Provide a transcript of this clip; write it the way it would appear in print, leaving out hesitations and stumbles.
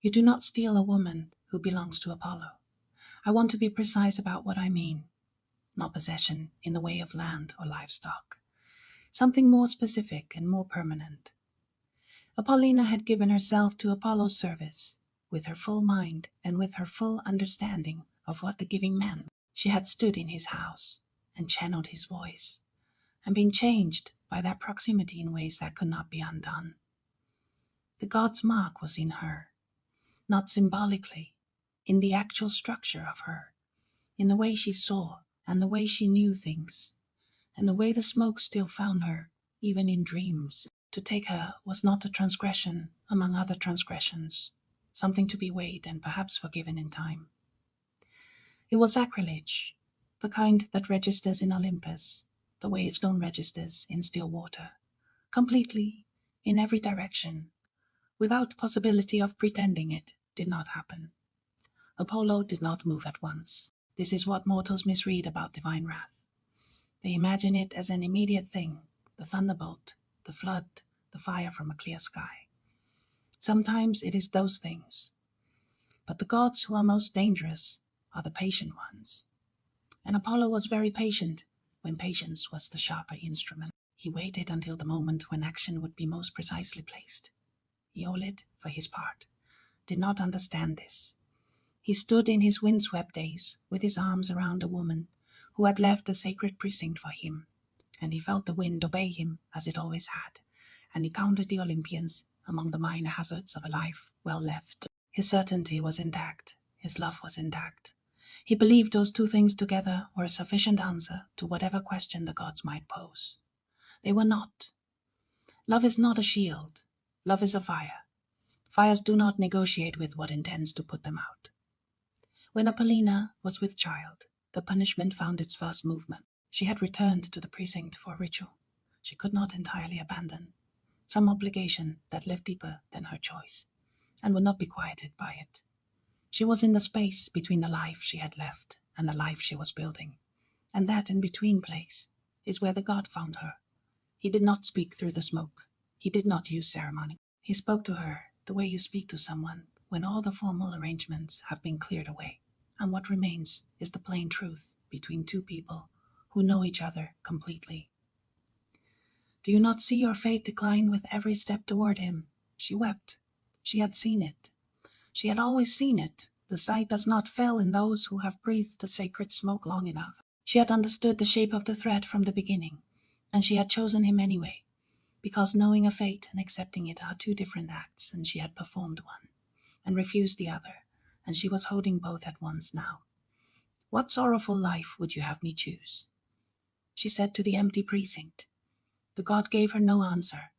You do not steal a woman who belongs to Apollo. I want to be precise about what I mean. Not possession in the way of land or livestock. Something more specific and more permanent. Apollina had given herself to Apollo's service, with her full mind and with her full understanding of what the giving meant. She had stood in his house and channeled his voice, and been changed by that proximity in ways that could not be undone. The god's mark was in her, not symbolically, in the actual structure of her, in the way she saw and the way she knew things, and the way the smoke still found her, even in dreams. To take her was not a transgression among other transgressions, something to be weighed and perhaps forgiven in time. It was sacrilege, the kind that registers in Olympus, the way stone registers in still water, completely, in every direction, without possibility of pretending it did not happen. Apollo did not move at once. This is what mortals misread about divine wrath. They imagine it as an immediate thing, the thunderbolt, the flood, the fire from a clear sky. Sometimes it is those things. But the gods who are most dangerous are the patient ones. And Apollo was very patient when patience was the sharper instrument. He waited until the moment when action would be most precisely placed. Aeolid, for his part, did not understand this. He stood in his windswept days with his arms around a woman who had left the sacred precinct for him, and he felt the wind obey him as it always had, and he counted the Olympians among the minor hazards of a life well lived. His certainty was intact, his love was intact. He believed those two things together were a sufficient answer to whatever question the gods might pose. They were not. Love is not a shield. Love is a fire. Fires do not negotiate with what intends to put them out. When Apollina was with child, the punishment found its first movement. She had returned to the precinct for ritual. She could not entirely abandon some obligation that lived deeper than her choice, and would not be quieted by it. She was in the space between the life she had left and the life she was building, and that in-between place is where the god found her. He did not speak through the smoke. He did not use ceremony. He spoke to her the way you speak to someone when all the formal arrangements have been cleared away, and what remains is the plain truth between two people who know each other completely. Do you not see your fate decline with every step toward him? She wept. She had seen it. She had always seen it. The sight does not fail in those who have breathed the sacred smoke long enough. She had understood the shape of the threat from the beginning, and she had chosen him anyway, because knowing a fate and accepting it are two different acts, and she had performed one, and refused the other, and she was holding both at once now. What sorrowful life would you have me choose? She said to the empty precinct. The god gave her no answer,